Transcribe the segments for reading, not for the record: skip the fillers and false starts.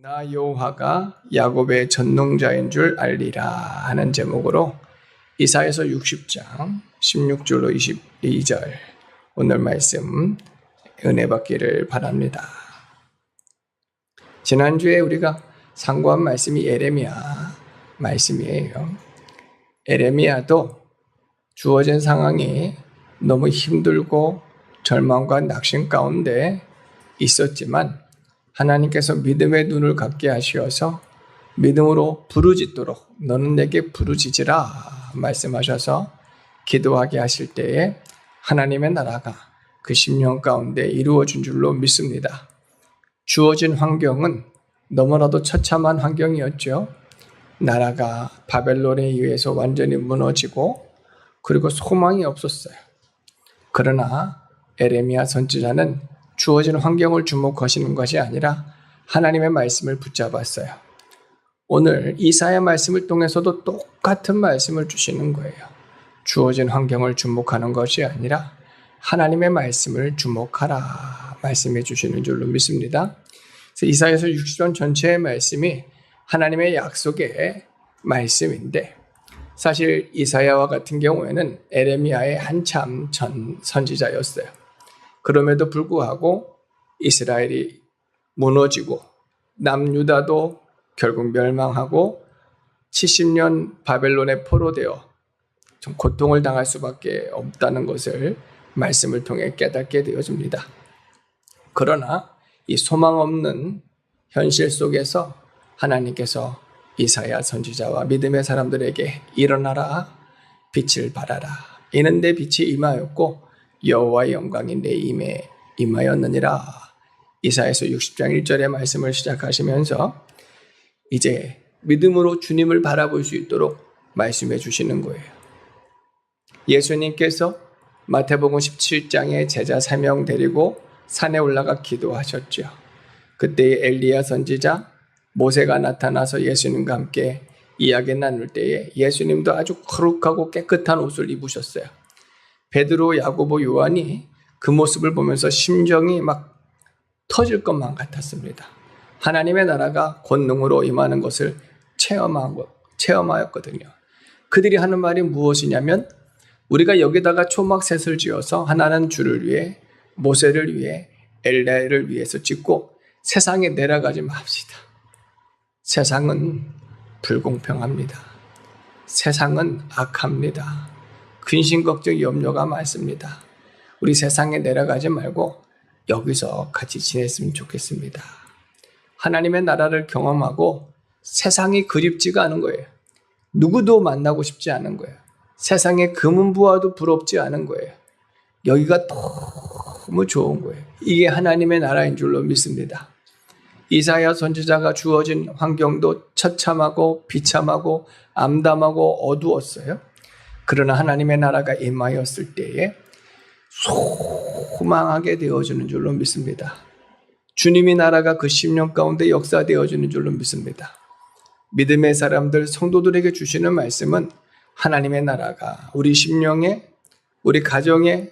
나 여호와가 야곱의 전능자인 줄 알리라 하는 제목으로 이사야서 60장 16절로 22절 오늘 말씀 은혜 받기를 바랍니다. 지난주에 우리가 상고한 말씀이 에레미야 말씀이에요. 에레미야도 주어진 상황이 너무 힘들고 절망과 낙심 가운데 있었지만 하나님께서 믿음의 눈을 갖게 하시어서 믿음으로 부르짖도록 너는 내게 부르짖으라 말씀하셔서 기도하게 하실 때에 하나님의 나라가 그 심령 가운데 이루어진 줄로 믿습니다. 주어진 환경은 너무나도 처참한 환경이었죠. 나라가 바벨론에 의해서 완전히 무너지고 그리고 소망이 없었어요. 그러나 에레미야 선지자는 주어진 환경을 주목하시는 것이 아니라 하나님의 말씀을 붙잡았어요. 오늘 이사야 말씀을 통해서도 똑같은 말씀을 주시는 거예요. 주어진 환경을 주목하는 것이 아니라 하나님의 말씀을 주목하라 말씀해 주시는 줄로 믿습니다. 그래서 이사야서 60장 전체의 말씀이 하나님의 약속의 말씀인데 사실 이사야와 같은 경우에는 에레미야의 한참 전 선지자였어요. 그럼에도 불구하고 이스라엘이 무너지고 남유다도 결국 멸망하고 70년 바벨론에 포로되어 좀 고통을 당할 수밖에 없다는 것을 말씀을 통해 깨닫게 되어집니다. 그러나 이 소망 없는 현실 속에서 하나님께서 이사야 선지자와 믿음의 사람들에게 일어나라 빛을 발하라 이는 내 빛이 임하였고 여호와의 영광이 내 임에 임하였느니라. 이사야서 60장 1절의 말씀을 시작하시면서 이제 믿음으로 주님을 바라볼 수 있도록 말씀해 주시는 거예요. 예수님께서 마태복음 17장에 제자 3명 데리고 산에 올라가 기도하셨죠. 그때 엘리야 선지자 모세가 나타나서 예수님과 함께 이야기 나눌 때에 예수님도 아주 거룩하고 깨끗한 옷을 입으셨어요. 베드로, 야고보, 요한이 그 모습을 보면서 심정이 막 터질 것만 같았습니다. 하나님의 나라가 권능으로 임하는 것을 체험하였거든요. 그들이 하는 말이 무엇이냐면 우리가 여기다가 초막셋을 지어서 하나는 주를 위해 모세를 위해 엘리야를 위해서 짓고 세상에 내려가지 맙시다. 세상은 불공평합니다. 세상은 악합니다. 근심 걱정 염려가 많습니다. 우리 세상에 내려가지 말고 여기서 같이 지냈으면 좋겠습니다. 하나님의 나라를 경험하고 세상이 그립지가 않은 거예요. 누구도 만나고 싶지 않은 거예요. 세상의 금은부와도 부럽지 않은 거예요. 여기가 너무 좋은 거예요. 이게 하나님의 나라인 줄로 믿습니다. 이사야 선지자가 주어진 환경도 처참하고 비참하고 암담하고 어두웠어요. 그러나 하나님의 나라가 임하였을 때에 소망하게 되어지는 줄로 믿습니다. 주님의 나라가 그 10년 가운데 역사되어지는 줄로 믿습니다. 믿음의 사람들, 성도들에게 주시는 말씀은 하나님의 나라가 우리 심령에, 우리 가정에,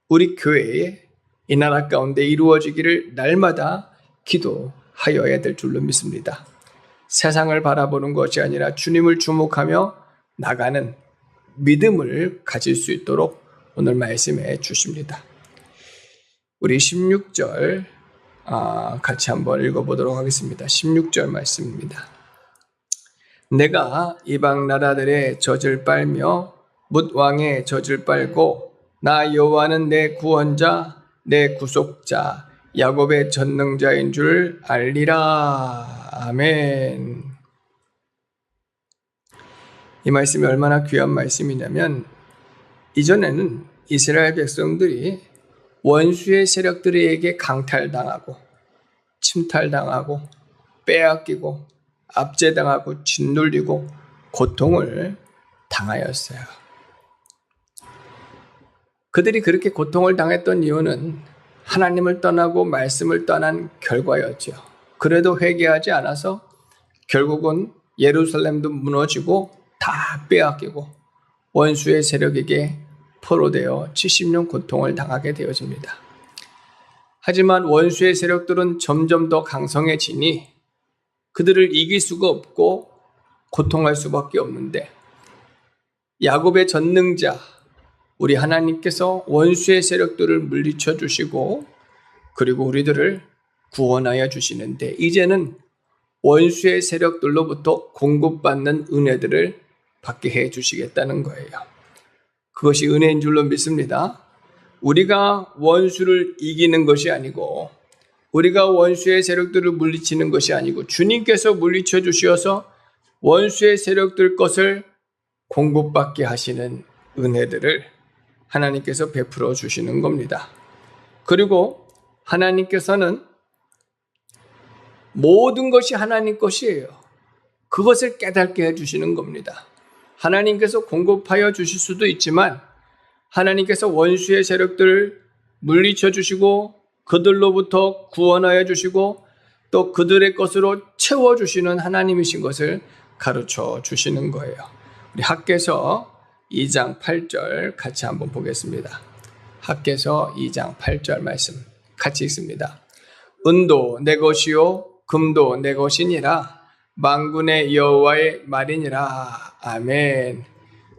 우리 교회에 이 나라 가운데 이루어지기를 날마다 기도하여야 될 줄로 믿습니다. 세상을 바라보는 것이 아니라 주님을 주목하며 나가는 믿음을 가질 수 있도록 오늘 말씀해 주십니다. 우리 16절 같이 한번 읽어보도록 하겠습니다. 16절 말씀입니다. 내가 이방 나라들의 젖을 빨며 뭇 왕의 젖을 빨고 나 여호와는 내 구원자 내 구속자 야곱의 전능자인 줄 알리라. 아멘. 이 말씀이 얼마나 귀한 말씀이냐면 이전에는 이스라엘 백성들이 원수의 세력들에게 강탈당하고 침탈당하고 빼앗기고 압제당하고 짓눌리고 고통을 당하였어요. 그들이 그렇게 고통을 당했던 이유는 하나님을 떠나고 말씀을 떠난 결과였죠. 그래도 회개하지 않아서 결국은 예루살렘도 무너지고 다 빼앗기고 원수의 세력에게 포로되어 70년 고통을 당하게 되어집니다. 하지만 원수의 세력들은 점점 더 강성해지니 그들을 이길 수가 없고 고통할 수밖에 없는데, 야곱의 전능자 우리 하나님께서 원수의 세력들을 물리쳐 주시고 그리고 우리들을 구원하여 주시는데, 이제는 원수의 세력들로부터 공급받는 은혜들을 받게 해 주시겠다는 거예요. 그것이 은혜인 줄로 믿습니다. 우리가 원수를 이기는 것이 아니고, 우리가 원수의 세력들을 물리치는 것이 아니고, 주님께서 물리쳐 주셔서 원수의 세력들 것을 공급받게 하시는 은혜들을 하나님께서 베풀어 주시는 겁니다. 그리고 하나님께서는 모든 것이 하나님 것이에요. 그것을 깨닫게 해주시는 겁니다. 하나님께서 공급하여 주실 수도 있지만, 하나님께서 원수의 세력들을 물리쳐 주시고 그들로부터 구원하여 주시고 또 그들의 것으로 채워주시는 하나님이신 것을 가르쳐 주시는 거예요. 우리 학개서 2장 8절 같이 한번 보겠습니다. 학개서 2장 8절 말씀 같이 읽습니다. 은도 내 것이요 금도 내 것이니라, 만군의 여호와의 말이니라. 아멘.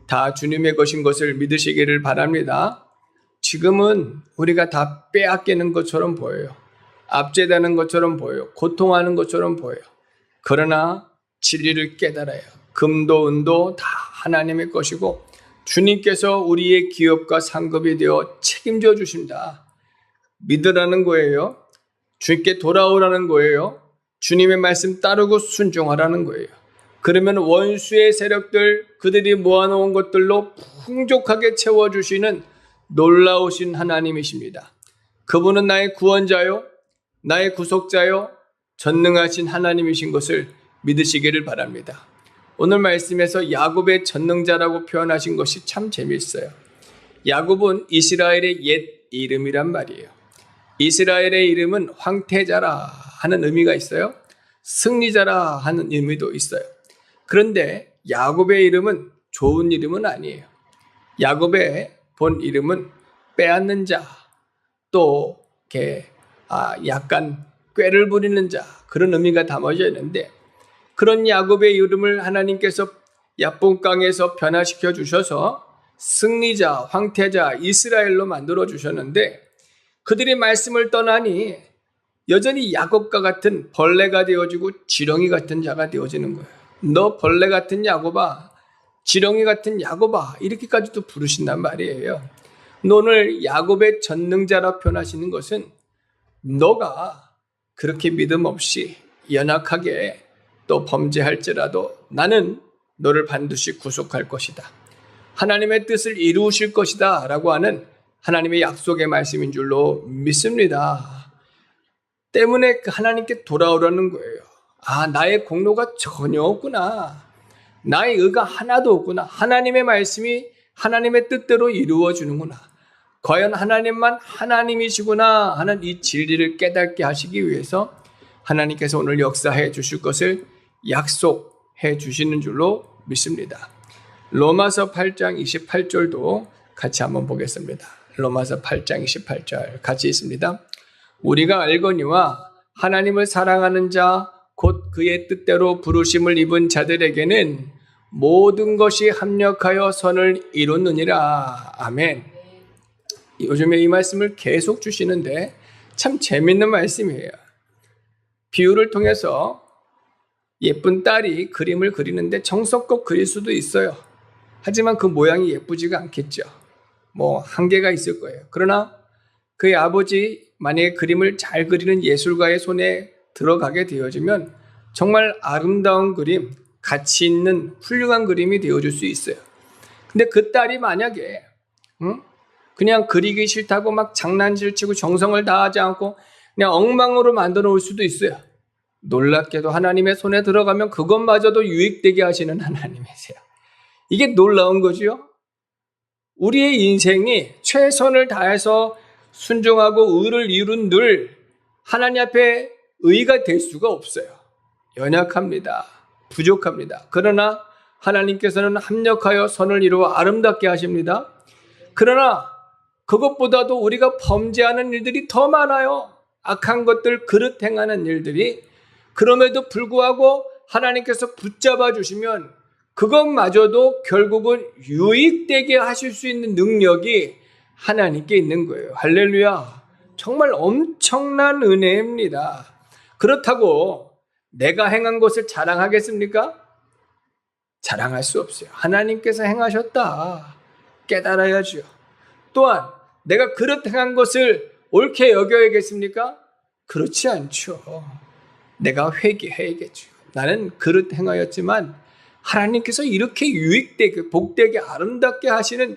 다 주님의 것인 것을 믿으시기를 바랍니다. 지금은 우리가 다 빼앗기는 것처럼 보여요. 압제되는 것처럼 보여요. 고통하는 것처럼 보여요. 그러나 진리를 깨달아요. 금도 은도 다 하나님의 것이고 주님께서 우리의 기업과 상급이 되어 책임져 주신다. 믿으라는 거예요. 주님께 돌아오라는 거예요. 주님의 말씀 따르고 순종하라는 거예요. 그러면 원수의 세력들, 그들이 모아놓은 것들로 풍족하게 채워주시는 놀라우신 하나님이십니다. 그분은 나의 구원자요, 나의 구속자요, 전능하신 하나님이신 것을 믿으시기를 바랍니다. 오늘 말씀에서 야곱의 전능자라고 표현하신 것이 참 재미있어요. 야곱은 이스라엘의 옛 이름이란 말이에요. 이스라엘의 이름은 황태자라 하는 의미가 있어요. 승리자라 하는 의미도 있어요. 그런데 야곱의 이름은 좋은 이름은 아니에요. 야곱의 본 이름은 빼앗는 자, 또 약간 꾀를 부리는 자, 그런 의미가 담아져 있는데, 그런 야곱의 이름을 하나님께서 야복강에서 변화시켜 주셔서 승리자, 황태자, 이스라엘로 만들어 주셨는데, 그들이 말씀을 떠나니 여전히 야곱과 같은 벌레가 되어지고 지렁이 같은 자가 되어지는 거예요. 너 벌레 같은 야곱아, 지렁이 같은 야곱아, 이렇게까지도 부르신단 말이에요. 오늘 야곱의 전능자라 표현하시는 것은 너가 그렇게 믿음 없이 연약하게 또 범죄할지라도 나는 너를 반드시 구속할 것이다. 하나님의 뜻을 이루실 것이다 라고 하는 하나님의 약속의 말씀인 줄로 믿습니다. 때문에 하나님께 돌아오라는 거예요. 아, 나의 공로가 전혀 없구나. 나의 의가 하나도 없구나. 하나님의 말씀이 하나님의 뜻대로 이루어지는구나. 과연 하나님만 하나님이시구나 하는 이 진리를 깨닫게 하시기 위해서 하나님께서 오늘 역사해 주실 것을 약속해 주시는 줄로 믿습니다. 로마서 8장 28절도 같이 한번 보겠습니다. 로마서 8장 28절 같이 있습니다. 우리가 알거니와 하나님을 사랑하는 자 곧 그의 뜻대로 부르심을 입은 자들에게는 모든 것이 합력하여 선을 이루느니라. 아멘. 요즘에 이 말씀을 계속 주시는데 참 재밌는 말씀이에요. 비유를 통해서 예쁜 딸이 그림을 그리는데 정성껏 그릴 수도 있어요. 하지만 그 모양이 예쁘지가 않겠죠. 뭐 한계가 있을 거예요. 그러나 그의 아버지 만약에 그림을 잘 그리는 예술가의 손에 들어가게 되어지면 정말 아름다운 그림, 가치 있는 훌륭한 그림이 되어줄 수 있어요. 근데 그 딸이 만약에 그냥 그리기 싫다고 막 장난질 치고 정성을 다하지 않고 그냥 엉망으로 만들어 올 수도 있어요. 놀랍게도 하나님의 손에 들어가면 그것마저도 유익되게 하시는 하나님이세요. 이게 놀라운 거지요. 우리의 인생이 최선을 다해서 순종하고 의를 이룬 늘 하나님 앞에 의가 될 수가 없어요. 연약합니다. 부족합니다. 그러나 하나님께서는 합력하여 선을 이루어 아름답게 하십니다. 그러나 그것보다도 우리가 범죄하는 일들이 더 많아요. 악한 것들, 그릇 행하는 일들이. 그럼에도 불구하고 하나님께서 붙잡아 주시면 그것마저도 결국은 유익되게 하실 수 있는 능력이 하나님께 있는 거예요. 할렐루야. 정말 엄청난 은혜입니다. 그렇다고 내가 행한 것을 자랑하겠습니까? 자랑할 수 없어요. 하나님께서 행하셨다. 깨달아야죠. 또한 내가 그렇게 행한 것을 옳게 여겨야겠습니까? 그렇지 않죠. 내가 회개해야겠죠. 나는 그릇 행하였지만 하나님께서 이렇게 유익되게 복되게 아름답게 하시는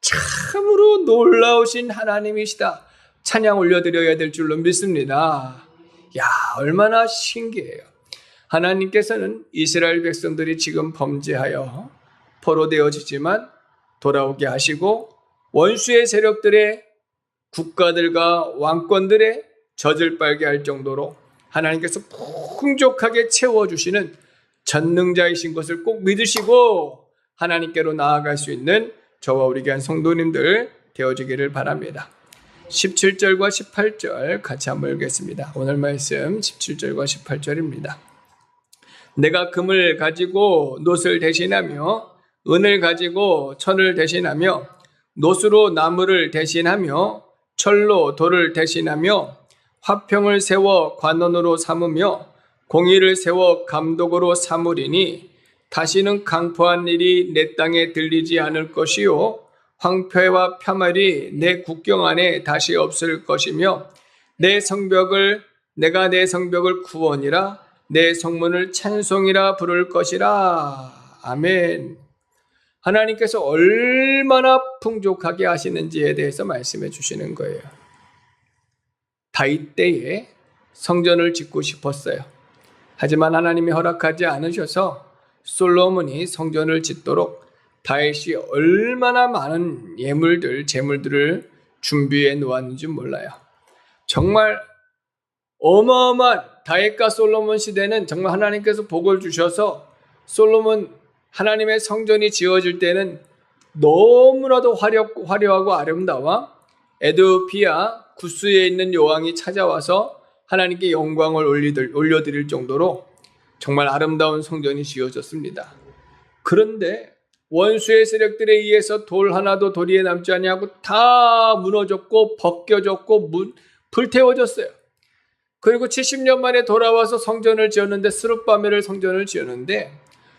참으로 놀라우신 하나님이시다. 찬양 올려드려야 될 줄로 믿습니다. 야, 얼마나 신기해요. 하나님께서는 이스라엘 백성들이 지금 범죄하여 포로되어지지만 돌아오게 하시고 원수의 세력들의 국가들과 왕권들의 젖을 빨게 할 정도로 하나님께서 풍족하게 채워주시는 전능자이신 것을 꼭 믿으시고 하나님께로 나아갈 수 있는 저와 우리 교한 성도님들 되어지기를 바랍니다. 17절과 18절 같이 한번 읽겠습니다. 오늘 말씀 17절과 18절입니다. 내가 금을 가지고 놋을 대신하며 은을 가지고 철을 대신하며 놋으로 나무를 대신하며 철로 돌을 대신하며 화평을 세워 관원으로 삼으며 공의를 세워 감독으로 삼으리니 다시는 강포한 일이 내 땅에 들리지 않을 것이요 황폐와 폐말이 내 국경 안에 다시 없을 것이며 내가 내 성벽을 구원이라 내 성문을 찬송이라 부를 것이라. 아멘. 하나님께서 얼마나 풍족하게 하시는지에 대해서 말씀해 주시는 거예요. 다윗 때에 성전을 짓고 싶었어요. 하지만 하나님이 허락하지 않으셔서 솔로몬이 성전을 짓도록 다윗이 얼마나 많은 재물들을 준비해 놓았는지 몰라요. 정말 어마어마한 다윗과 솔로몬 시대는 정말 하나님께서 복을 주셔서 솔로몬 하나님의 성전이 지어질 때는 너무나도 화려하고 아름다워 에드오피아 구스에 있는 여왕이 찾아와서 하나님께 영광을 올려드릴 정도로 정말 아름다운 성전이 지어졌습니다. 그런데 원수의 세력들에 의해서 돌 하나도 도리에 남지 아니하고 다 무너졌고 벗겨졌고 불태워졌어요. 그리고 70년 만에 돌아와서 성전을 지었는데 스룹바벨을 성전을 지었는데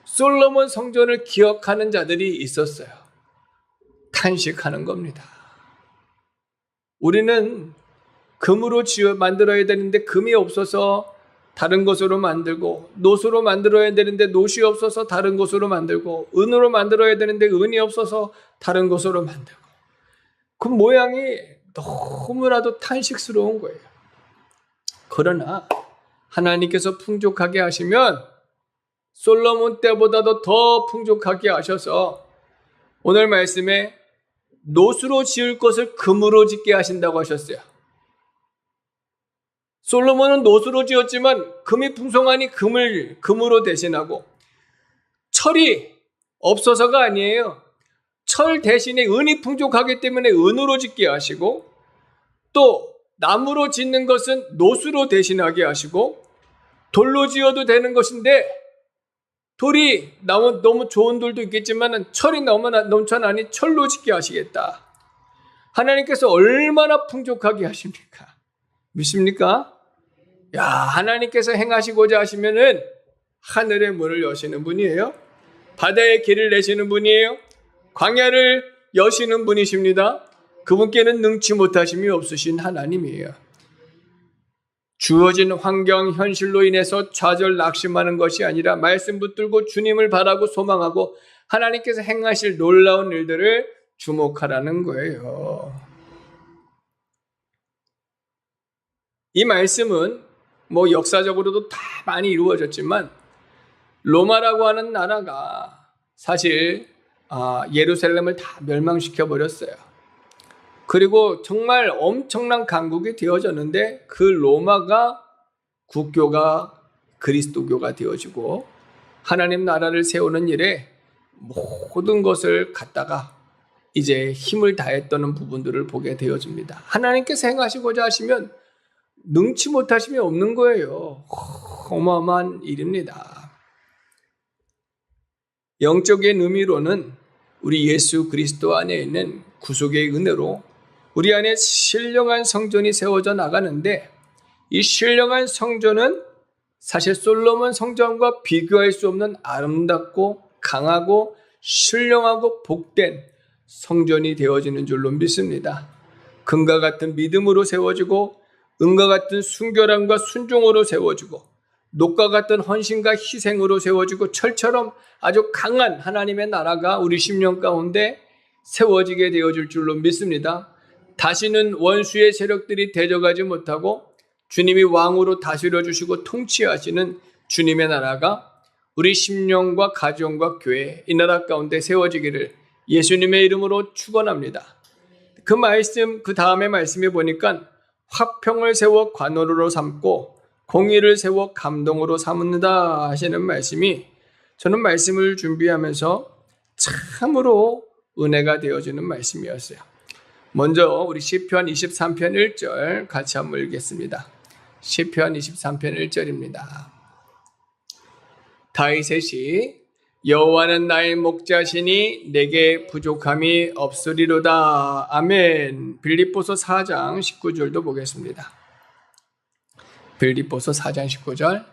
솔로몬 성전을 기억하는 자들이 있었어요. 탄식하는 겁니다. 우리는 금으로 만들어야 되는데 금이 없어서 다른 것으로 만들고 놋으로 만들어야 되는데 놋이 없어서 다른 것으로 만들고 은으로 만들어야 되는데 은이 없어서 다른 것으로 만들고 그 모양이 너무나도 탄식스러운 거예요. 그러나 하나님께서 풍족하게 하시면 솔로몬 때보다도 더 풍족하게 하셔서 오늘 말씀에 놋으로 지을 것을 금으로 짓게 하신다고 하셨어요. 솔로몬은 놋으로 지었지만 금이 풍성하니 금으로 대신하고 철이 없어서가 아니에요. 철 대신에 은이 풍족하기 때문에 은으로 짓게 하시고 또 나무로 짓는 것은 놋으로 대신하게 하시고 돌로 지어도 되는 것인데 돌이 너무 좋은 돌도 있겠지만 철이 넘쳐나니 철로 짓게 하시겠다. 하나님께서 얼마나 풍족하게 하십니까? 믿습니까? 야, 하나님께서 행하시고자 하시면은 하늘의 문을 여시는 분이에요. 바다의 길을 내시는 분이에요. 광야를 여시는 분이십니다. 그분께는 능치 못하심이 없으신 하나님이에요. 주어진 환경, 현실로 인해서 좌절 낙심하는 것이 아니라 말씀 붙들고 주님을 바라고 소망하고 하나님께서 행하실 놀라운 일들을 주목하라는 거예요. 이 말씀은 역사적으로도 다 많이 이루어졌지만 로마라고 하는 나라가 사실 예루살렘을 다 멸망시켜 버렸어요. 그리고 정말 엄청난 강국이 되어졌는데 그 로마가 국교가 그리스도교가 되어지고 하나님 나라를 세우는 일에 모든 것을 갖다가 이제 힘을 다했던 부분들을 보게 되어집니다. 하나님께서 행하시고자 하시면 능치 못하심이 없는 거예요. 어마어마한 일입니다. 영적인 의미로는 우리 예수 그리스도 안에 있는 구속의 은혜로 우리 안에 신령한 성전이 세워져 나가는데, 이 신령한 성전은 사실 솔로몬 성전과 비교할 수 없는 아름답고 강하고 신령하고 복된 성전이 되어지는 줄로 믿습니다. 금과 같은 믿음으로 세워지고 은과 같은 순결함과 순종으로 세워지고 녹과 같은 헌신과 희생으로 세워지고 철처럼 아주 강한 하나님의 나라가 우리 심령 가운데 세워지게 되어질 줄로 믿습니다. 다시는 원수의 세력들이 대적하지 못하고 주님이 왕으로 다스려 주시고 통치하시는 주님의 나라가 우리 심령과 가정과 교회, 이 나라 가운데 세워지기를 예수님의 이름으로 축원합니다. 그 말씀, 그 다음에 말씀에 보니까 화평을 세워 관원으로 삼고 공의를 세워 감동으로 삼는다 하시는 말씀이, 저는 말씀을 준비하면서 참으로 은혜가 되어지는 말씀이었어요. 먼저 우리 시편 23편 1절 같이 한번 읽겠습니다. 시편 23편 1절입니다. 다윗의 여호와는 나의 목자시니 내게 부족함이 없으리로다. 아멘. 빌립보서 4장 19절도 보겠습니다. 빌립보서 4장 19절.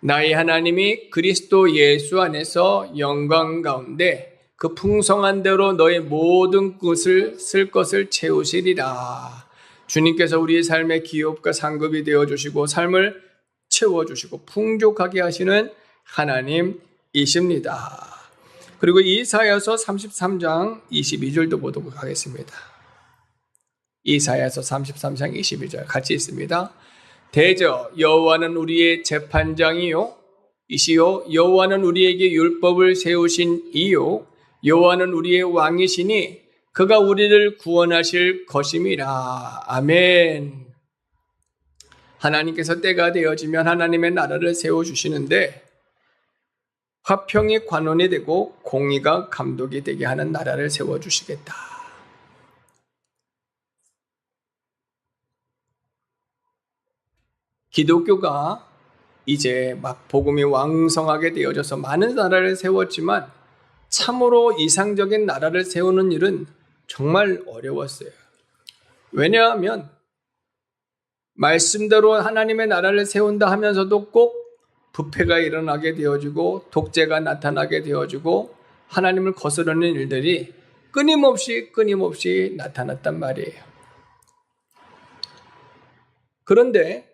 나의 하나님이 그리스도 예수 안에서 영광 가운데 그 풍성한 대로 너의 모든 것을 쓸 것을 채우시리라. 주님께서 우리의 삶의 기업과 상급이 되어주시고 삶을 채워주시고 풍족하게 하시는 하나님이십니다. 그리고 이사야서 33장 22절도 보도록 하겠습니다. 이사야서 33장 22절 같이 있습니다. 대저 여호와는 우리의 재판장이요 이시요 여호와는 우리에게 율법을 세우신 이요 여호와는 우리의 왕이시니 그가 우리를 구원하실 것임이라. 아멘. 하나님께서 때가 되어지면 하나님의 나라를 세워주시는데 화평이 관원이 되고 공의가 감독이 되게 하는 나라를 세워주시겠다. 기독교가 이제 막 복음이 왕성하게 되어져서 많은 나라를 세웠지만 참으로 이상적인 나라를 세우는 일은 정말 어려웠어요. 왜냐하면 말씀대로 하나님의 나라를 세운다 하면서도 꼭 부패가 일어나게 되어지고 독재가 나타나게 되어지고 하나님을 거스르는 일들이 끊임없이 나타났단 말이에요. 그런데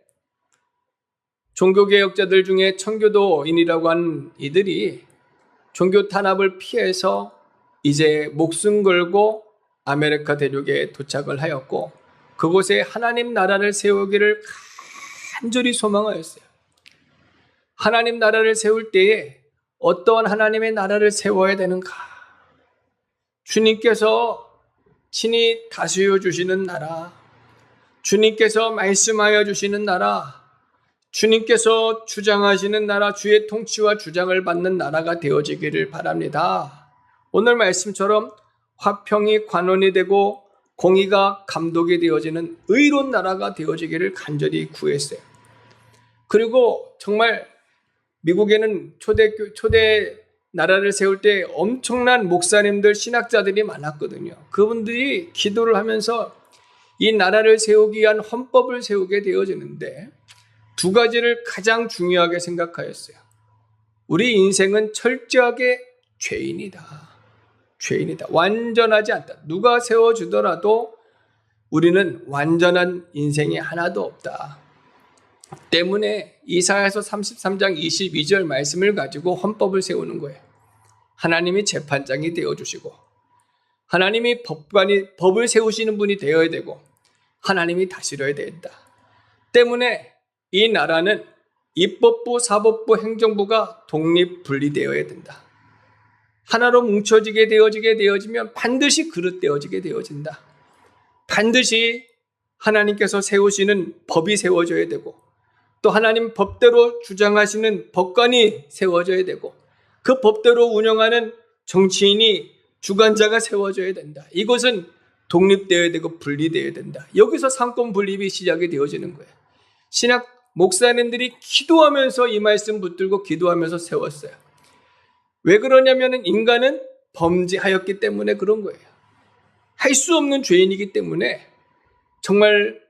종교개혁자들 중에 청교도인이라고 하는 이들이 종교 탄압을 피해서 이제 목숨 걸고 아메리카 대륙에 도착을 하였고 그곳에 하나님 나라를 세우기를 간절히 소망하였어요. 하나님 나라를 세울 때에 어떠한 하나님의 나라를 세워야 되는가? 주님께서 친히 다스려 주시는 나라, 주님께서 말씀하여 주시는 나라, 주님께서 주장하시는 나라, 주의 통치와 주장을 받는 나라가 되어지기를 바랍니다. 오늘 말씀처럼 화평이 관원이 되고 공의가 감독이 되어지는 의로운 나라가 되어지기를 간절히 구했어요. 그리고 정말 미국에는 초대 나라를 세울 때 엄청난 목사님들, 신학자들이 많았거든요. 그분들이 기도를 하면서 이 나라를 세우기 위한 헌법을 세우게 되어지는데 두 가지를 가장 중요하게 생각하였어요. 우리 인생은 철저하게 죄인이다. 완전하지 않다. 누가 세워주더라도 우리는 완전한 인생이 하나도 없다. 때문에 이사야서 33장 22절 말씀을 가지고 헌법을 세우는 거예요. 하나님이 재판장이 되어주시고 하나님이 법을 세우시는 분이 되어야 되고 하나님이 다스려야 된다. 때문에 이 나라는 입법부, 사법부, 행정부가 독립 분리되어야 된다. 하나로 뭉쳐지게 되어지면 반드시 그릇되어지게 되어진다. 반드시 하나님께서 세우시는 법이 세워져야 되고 또 하나님 법대로 주장하시는 법관이 세워져야 되고 그 법대로 운영하는 정치인이 주관자가 세워져야 된다. 이것은 독립되어야 되고 분리되어야 된다. 여기서 상권 분립이 시작이 되어지는 거예요. 목사님들이 기도하면서 이 말씀 붙들고 기도하면서 세웠어요. 왜 그러냐면 인간은 범죄하였기 때문에 그런 거예요. 할 수 없는 죄인이기 때문에 정말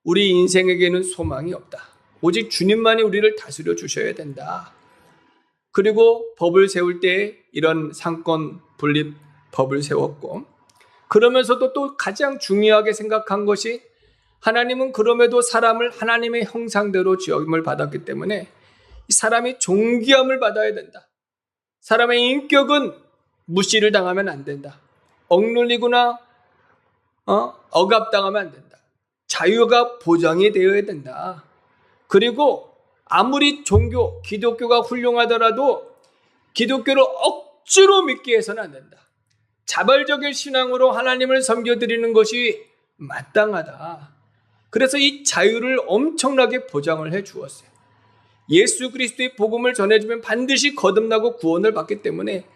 우리 인생에게는 소망이 없다. 오직 주님만이 우리를 다스려 주셔야 된다. 그리고 법을 세울 때 이런 상권 분립 법을 세웠고, 그러면서도 또 가장 중요하게 생각한 것이 하나님은 그럼에도 사람을 하나님의 형상대로 지음을 받았기 때문에 사람이 존귀함을 받아야 된다. 사람의 인격은 무시를 당하면 안 된다. 억눌리거나 억압당하면 안 된다. 자유가 보장이 되어야 된다. 그리고 아무리 종교, 기독교가 훌륭하더라도 기독교를 억지로 믿게 해서는 안 된다. 자발적인 신앙으로 하나님을 섬겨드리는 것이 마땅하다. 그래서 이 자유를 엄청나게 보장을 해 주었어요. 예수 그리스도의 복음을 전해주면 반드시 거듭나고 구원을 받기 때문에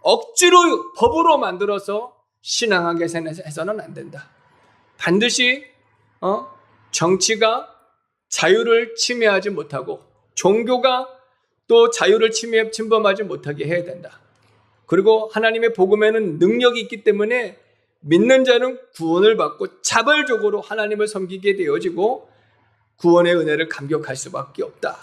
억지로 법으로 만들어서 신앙하게 해서는 안 된다. 반드시 정치가 자유를 침해하지 못하고 종교가 또 자유를 침범하지 못하게 해야 된다. 그리고 하나님의 복음에는 능력이 있기 때문에 믿는 자는 구원을 받고 자발적으로 하나님을 섬기게 되어지고 구원의 은혜를 감격할 수밖에 없다.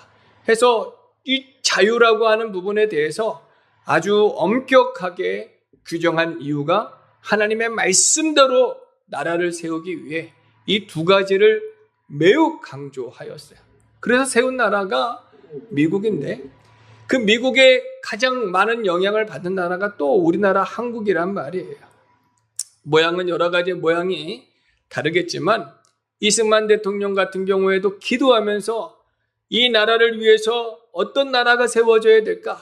해서 이 자유라고 하는 부분에 대해서 아주 엄격하게 규정한 이유가 하나님의 말씀대로 나라를 세우기 위해 이 두 가지를 매우 강조하였어요. 그래서 세운 나라가 미국인데, 그 미국에 가장 많은 영향을 받은 나라가 또 우리나라 한국이란 말이에요. 모양은 여러 가지 모양이 다르겠지만 이승만 대통령 같은 경우에도 기도하면서 이 나라를 위해서 어떤 나라가 세워져야 될까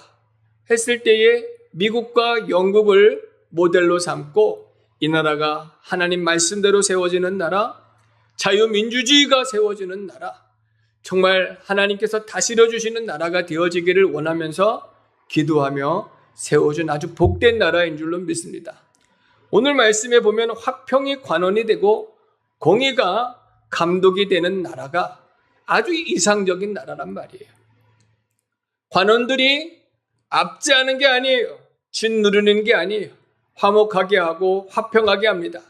했을 때에 미국과 영국을 모델로 삼고 이 나라가 하나님 말씀대로 세워지는 나라, 자유민주주의가 세워지는 나라, 정말 하나님께서 다스려 주시는 나라가 되어지기를 원하면서 기도하며 세워준 아주 복된 나라인 줄로 믿습니다. 오늘 말씀에 보면 화평이 관원이 되고 공의가 감독이 되는 나라가 아주 이상적인 나라란 말이에요. 관원들이 압제하는 게 아니에요. 짓누르는 게 아니에요. 화목하게 하고 화평하게 합니다.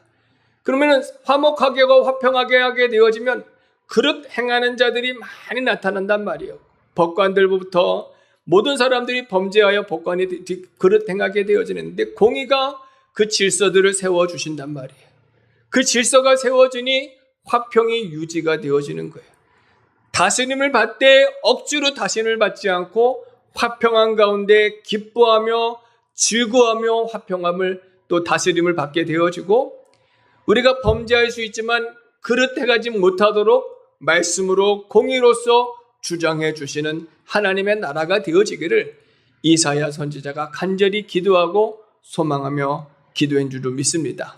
그러면 화목하게 하고 화평하게 하게 되어지면 그릇 행하는 자들이 많이 나타난단 말이에요. 법관들부터 모든 사람들이 범죄하여 법관이 그릇 행하게 되어지는데 공의가 그 질서들을 세워주신단 말이에요. 그 질서가 세워지니 화평이 유지가 되어지는 거예요. 다스림을 받되 억지로 다스림을 받지 않고 화평한 가운데 기뻐하며 즐거워하며 화평함을 또 다스림을 받게 되어지고, 우리가 범죄할 수 있지만 그릇 행하지 못하도록 말씀으로 공의로서 주장해 주시는 하나님의 나라가 되어지기를 이사야 선지자가 간절히 기도하고 소망하며 기도한 줄로 믿습니다.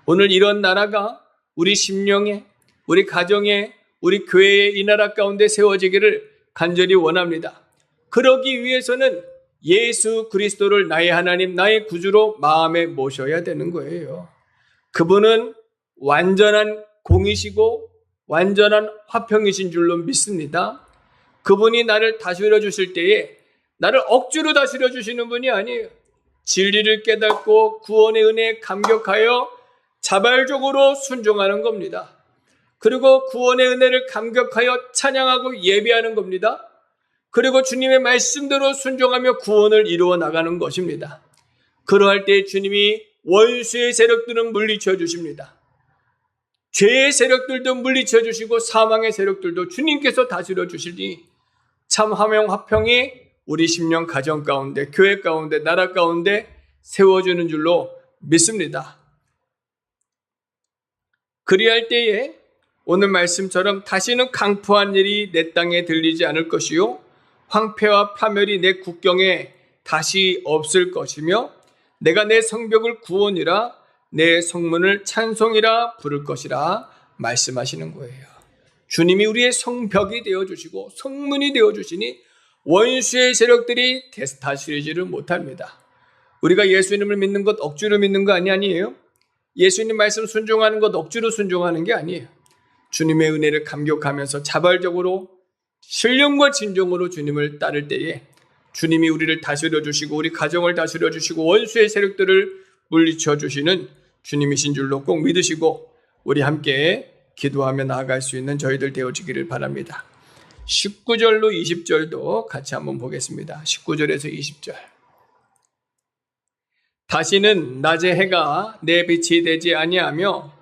오늘 이런 나라가 우리 심령에, 우리 가정에, 우리 교회에 이 나라 가운데 세워지기를 간절히 원합니다. 그러기 위해서는 예수 그리스도를 나의 하나님, 나의 구주로 마음에 모셔야 되는 거예요. 그분은 완전한 공이시고 완전한 화평이신 줄로 믿습니다. 그분이 나를 다스려 주실 때에 나를 억지로 다스려 주시는 분이 아니에요. 진리를 깨닫고 구원의 은혜에 감격하여 자발적으로 순종하는 겁니다. 그리고 구원의 은혜를 감격하여 찬양하고 예배하는 겁니다. 그리고 주님의 말씀대로 순종하며 구원을 이루어 나가는 것입니다. 그러할 때 주님이 원수의 세력들은 물리쳐 주십니다. 죄의 세력들도 물리쳐 주시고 사망의 세력들도 주님께서 다스려 주시니 참 화평이 우리 심령 가정 가운데, 교회 가운데, 나라 가운데 세워주는 줄로 믿습니다. 그리할 때에 오늘 말씀처럼 다시는 강포한 일이 내 땅에 들리지 않을 것이요 황폐와 파멸이 내 국경에 다시 없을 것이며 내가 내 성벽을 구원이라 내 성문을 찬송이라 부를 것이라 말씀하시는 거예요. 주님이 우리의 성벽이 되어주시고 성문이 되어주시니 원수의 세력들이 다스리지를 못합니다. 우리가 예수님을 믿는 것 억지로 믿는 거 아니에요? 예수님 말씀 순종하는 것 억지로 순종하는 게 아니에요. 주님의 은혜를 감격하면서 자발적으로 신령과 진정으로 주님을 따를 때에 주님이 우리를 다스려 주시고 우리 가정을 다스려 주시고 원수의 세력들을 물리쳐 주시는 주님이신 줄로 꼭 믿으시고 우리 함께 기도하며 나아갈 수 있는 저희들 되어지기를 바랍니다. 19절로 20절도 같이 한번 보겠습니다. 19절에서 20절. 다시는 낮의 해가 내 빛이 되지 아니하며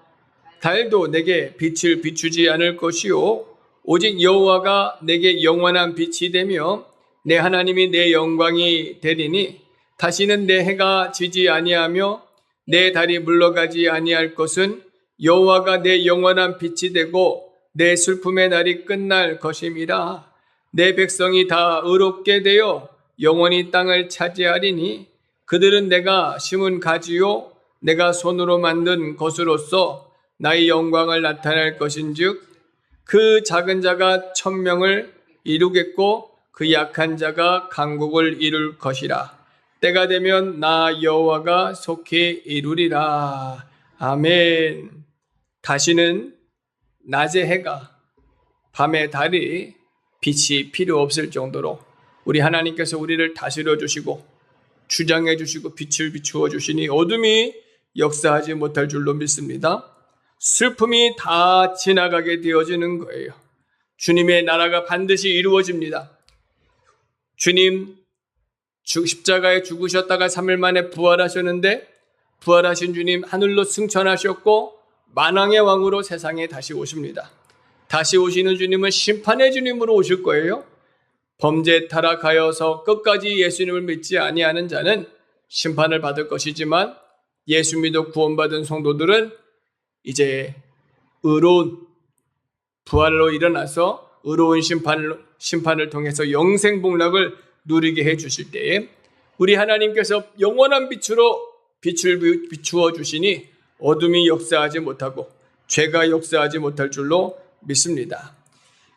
달도 내게 빛을 비추지 않을 것이요 오직 여호와가 내게 영원한 빛이 되며 내 하나님이 내 영광이 되리니 다시는 내 해가 지지 아니하며 내 달이 물러가지 아니할 것은 여호와가 내 영원한 빛이 되고 내 슬픔의 날이 끝날 것임이라. 내 백성이 다 의롭게 되어 영원히 땅을 차지하리니 그들은 내가 심은 가지요 내가 손으로 만든 것으로서 나의 영광을 나타낼 것인즉 그 작은 자가 천명을 이루겠고 그 약한 자가 강국을 이룰 것이라. 때가 되면 나 여호와가 속히 이루리라. 아멘. 다시는 낮의 해가 밤의 달이 빛이 필요 없을 정도로 우리 하나님께서 우리를 다스려 주시고 주장해 주시고 빛을 비추어 주시니 어둠이 역사하지 못할 줄로 믿습니다. 슬픔이 다 지나가게 되어지는 거예요. 주님의 나라가 반드시 이루어집니다. 주님 십자가에 죽으셨다가 3일 만에 부활하셨는데 부활하신 주님 하늘로 승천하셨고 만왕의 왕으로 세상에 다시 오십니다. 다시 오시는 주님은 심판의 주님으로 오실 거예요. 범죄 타락하여서 끝까지 예수님을 믿지 아니하는 자는 심판을 받을 것이지만 예수 믿어 구원받은 성도들은 이제 의로운 부활로 일어나서 의로운 심판을 통해서 영생복락을 누리게 해주실 때에 우리 하나님께서 영원한 빛으로 빛을 비추어 주시니 어둠이 역사하지 못하고 죄가 역사하지 못할 줄로 믿습니다.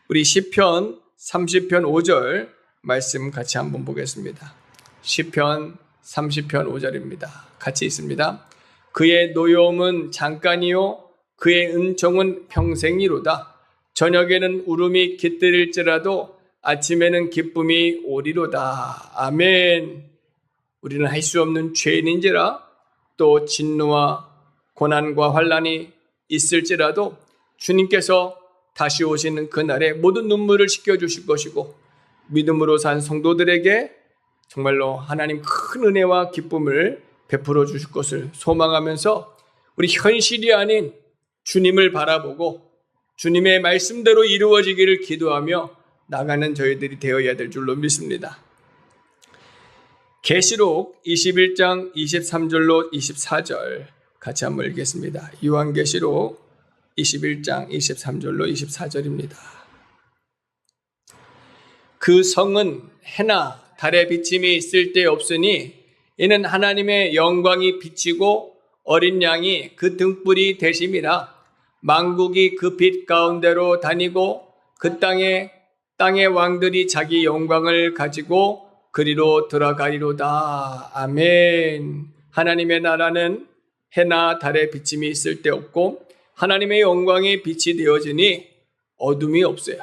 우리 시편 30편 5절 말씀 같이 한번 보겠습니다. 시편 30편 5절입니다. 같이 있습니다. 그의 노여움은 잠깐이요 그의 은총은 평생이로다. 저녁에는 울음이 깃들일지라도 아침에는 기쁨이 오리로다. 아멘. 우리는 할 수 없는 죄인인지라 또 진노와 고난과 환난이 있을지라도 주님께서 다시 오시는 그날에 모든 눈물을 씻겨주실 것이고 믿음으로 산 성도들에게 정말로 하나님 큰 은혜와 기쁨을 베풀어 주실 것을 소망하면서 우리 현실이 아닌 주님을 바라보고 주님의 말씀대로 이루어지기를 기도하며 나가는 저희들이 되어야 될 줄로 믿습니다. 계시록 21장 23절로 24절 같이 한번 읽겠습니다. 요한계시록 21장 23절로 24절입니다. 그 성은 해나 달의 비침이 쓸데없으니 이는 하나님의 영광이 비치고 어린 양이 그 등불이 되심이라. 만국이 그 빛 가운데로 다니고 그 땅의 왕들이 자기 영광을 가지고 그리로 들어가리로다. 아멘. 하나님의 나라는 해나 달의 비침이 쓸데없고 하나님의 영광이 빛이 되어지니 어둠이 없어요.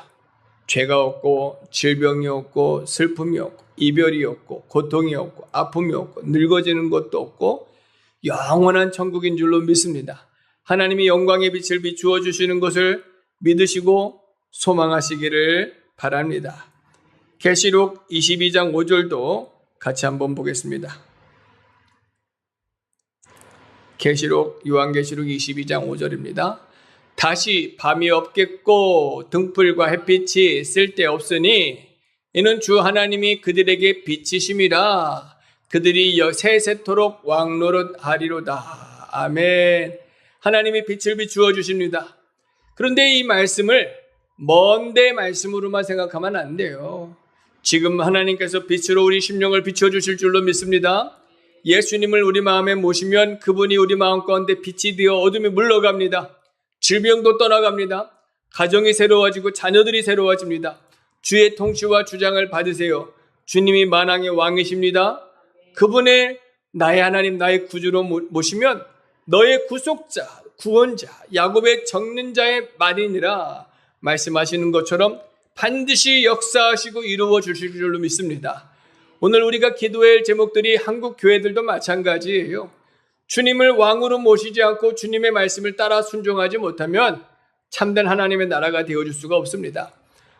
죄가 없고 질병이 없고 슬픔이 없고 이별이 없고 고통이 없고 아픔이 없고 늙어지는 것도 없고 영원한 천국인 줄로 믿습니다. 하나님이 영광의 빛을 비추어 주시는 것을 믿으시고 소망하시기를 바랍니다. 계시록 22장 5절도 같이 한번 보겠습니다. 요한계시록 22장 5절입니다. 다시 밤이 없겠고 등불과 햇빛이 쓸데없으니 이는 주 하나님이 그들에게 빛이심이라. 그들이 세세토록 왕노릇하리로다. 아멘. 하나님이 빛을 비추어 주십니다. 그런데 이 말씀을 먼데 말씀으로만 생각하면 안 돼요. 지금 하나님께서 빛으로 우리 심령을 비추어 주실 줄로 믿습니다. 예수님을 우리 마음에 모시면 그분이 우리 마음 가운데 빛이 되어 어둠이 물러갑니다. 질병도 떠나갑니다. 가정이 새로워지고 자녀들이 새로워집니다. 주의 통치와 주장을 받으세요. 주님이 만왕의 왕이십니다. 그분의 나의 하나님 나의 구주로 모시면 너의 구속자 구원자 야곱의 적는 자의 말이니라 말씀하시는 것처럼 반드시 역사하시고 이루어 주실 줄로 믿습니다. 오늘 우리가 기도할 제목들이 한국 교회들도 마찬가지예요. 주님을 왕으로 모시지 않고 주님의 말씀을 따라 순종하지 못하면 참된 하나님의 나라가 되어줄 수가 없습니다.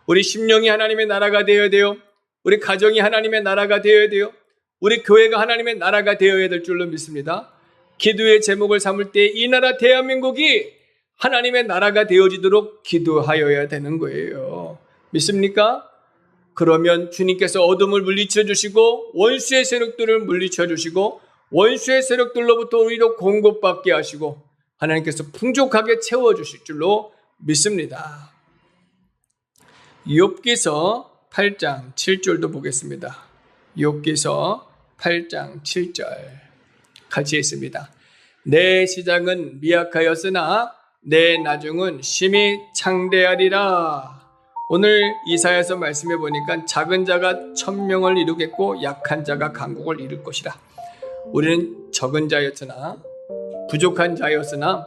우리 심령이 하나님의 나라가 되어야 돼요. 우리 가정이 하나님의 나라가 되어야 돼요. 우리 교회가 하나님의 나라가 되어야 될 줄로 믿습니다. 기도의 제목을 삼을 때 이 나라 대한민국이 하나님의 나라가 되어지도록 기도하여야 되는 거예요. 믿습니까? 그러면 주님께서 어둠을 물리쳐 주시고 원수의 세력들을 물리쳐 주시고 원수의 세력들로부터 우리도 공급받게 하시고 하나님께서 풍족하게 채워주실 줄로 믿습니다. 욥기서 8장 7절도 보겠습니다. 욥기서 8장 7절 같이 있습니다. 내 시작은 미약하였으나 내 나중은 심히 창대하리라. 오늘 이사야서 말씀해 보니까 작은 자가 1000명을 이루겠고 약한 자가 강국을 이룰 것이라. 우리는 적은 자였으나 부족한 자였으나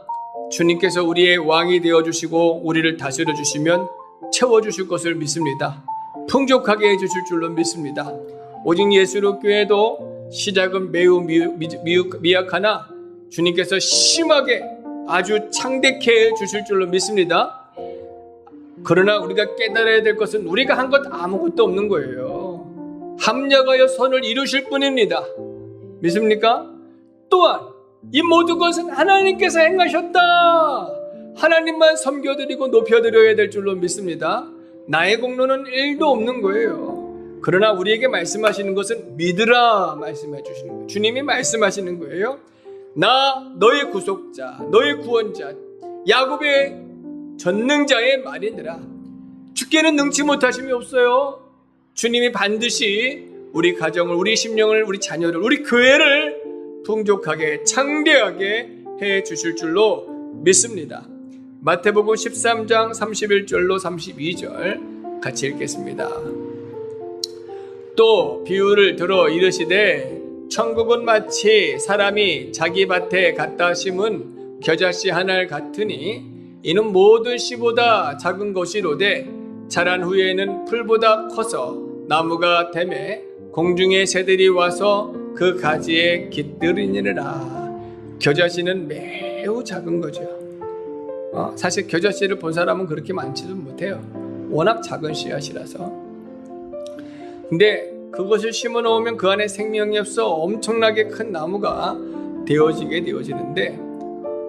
주님께서 우리의 왕이 되어주시고 우리를 다스려 주시면 채워주실 것을 믿습니다. 풍족하게 해주실 줄로 믿습니다. 오직 예수로 교회도 시작은 매우 미약하나 주님께서 심하게 아주 창대케 해주실 줄로 믿습니다. 그러나 우리가 깨달아야 될 것은 우리가 한 것 아무것도 없는 거예요. 합력하여 선을 이루실 뿐입니다. 믿습니까? 또한 이 모든 것은 하나님께서 행하셨다. 하나님만 섬겨드리고 높여드려야 될 줄로 믿습니다. 나의 공로는 1도 없는 거예요. 그러나 우리에게 말씀하시는 것은 믿으라 말씀해 주시는 거예요. 주님이 말씀하시는 거예요. 나 너의 구속자, 너의 구원자, 야곱의 전능자의 말이니라. 주께는 능치 못하심이 없어요. 주님이 반드시 우리 가정을, 우리 심령을, 우리 자녀를, 우리 교회를 풍족하게 창대하게 해 주실 줄로 믿습니다. 마태복음 13장 31절로 32절 같이 읽겠습니다. 또 비유를 들어 이르시되 천국은 마치 사람이 자기 밭에 갖다 심은 겨자씨 하나 같으니 이는 모든 씨보다 작은 것이로되 자란 후에는 풀보다 커서 나무가 되매 공중의 새들이 와서 그 가지에 깃들이니라. 겨자씨는 매우 작은 거죠. 사실 겨자씨를 본 사람은 그렇게 많지도 못해요. 워낙 작은 씨앗이라서. 근데 그것을 심어 놓으면 그 안에 생명이 없어 엄청나게 큰 나무가 되어지는데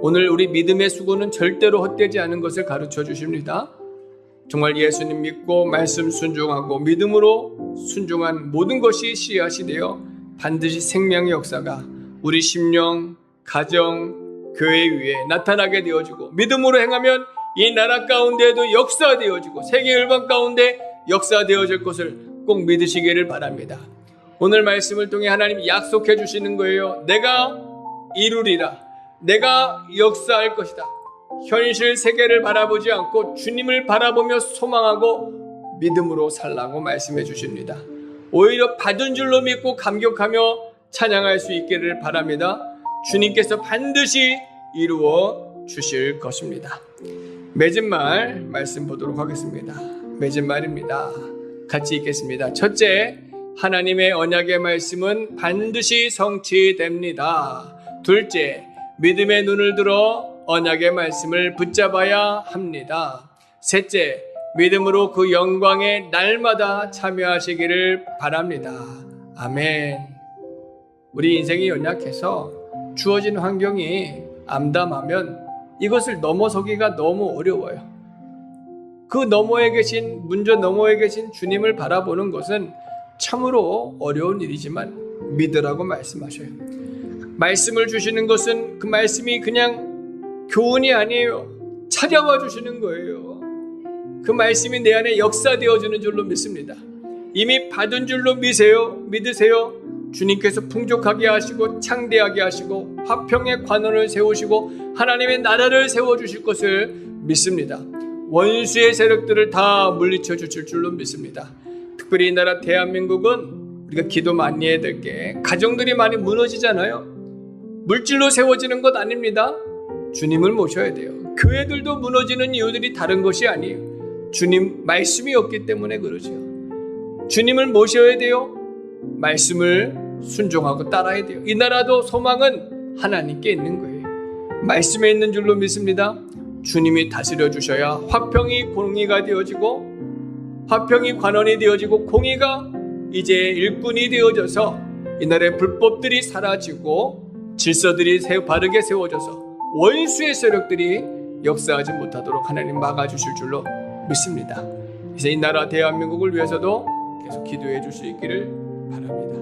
오늘 우리 믿음의 수고는 절대로 헛되지 않은 것을 가르쳐 주십니다. 정말 예수님 믿고 말씀 순종하고 믿음으로 순종한 모든 것이 씨앗이 되어 반드시 생명의 역사가 우리 심령, 가정, 교회 위에 나타나게 되어지고 믿음으로 행하면 이 나라 가운데에도 역사되어지고 세계 열방 가운데 역사되어질 것을 꼭 믿으시기를 바랍니다. 오늘 말씀을 통해 하나님이 약속해 주시는 거예요. 내가 이루리라. 내가 역사할 것이다. 현실 세계를 바라보지 않고 주님을 바라보며 소망하고 믿음으로 살라고 말씀해 주십니다. 오히려 받은 줄로 믿고 감격하며 찬양할 수 있기를 바랍니다. 주님께서 반드시 이루어 주실 것입니다. 맺은 말 말씀 보도록 하겠습니다. 맺은 말입니다. 같이 읽겠습니다. 첫째, 하나님의 언약의 말씀은 반드시 성취됩니다. 둘째, 믿음의 눈을 들어 언약의 말씀을 붙잡아야 합니다. 셋째, 믿음으로 그 영광에 날마다 참여하시기를 바랍니다. 아멘. 우리 인생이 연약해서 주어진 환경이 암담하면 이것을 넘어서기가 너무 어려워요. 그 너머에 계신, 문제 너머에 계신 주님을 바라보는 것은 참으로 어려운 일이지만 믿으라고 말씀하셔요. 말씀을 주시는 것은 그 말씀이 그냥 교훈이 아니에요. 찾아와 주시는 거예요. 그 말씀이 내 안에 역사되어지는 줄로 믿습니다. 이미 받은 줄로 믿으세요. 주님께서 풍족하게 하시고 창대하게 하시고 화평의 관원을 세우시고 하나님의 나라를 세워주실 것을 믿습니다. 원수의 세력들을 다 물리쳐 주실 줄로 믿습니다. 특별히 이 나라 대한민국은 우리가 기도 많이 해야 될 게 가정들이 많이 무너지잖아요. 물질로 세워지는 것 아닙니다. 주님을 모셔야 돼요. 교회들도 무너지는 이유들이 다른 것이 아니에요. 주님 말씀이 없기 때문에 그러죠. 주님을 모셔야 돼요. 말씀을 순종하고 따라야 돼요. 이 나라도 소망은 하나님께 있는 거예요. 말씀에 있는 줄로 믿습니다. 주님이 다스려 주셔야 화평이 공의가 되어지고, 화평이 관원이 되어지고, 공의가 이제 일꾼이 되어져서 이 나라의 불법들이 사라지고 질서들이 바르게 세워져서 원수의 세력들이 역사하지 못하도록 하나님 막아주실 줄로 믿습니다. 그래서 이 나라 대한민국을 위해서도 계속 기도해 주시기를 바랍니다.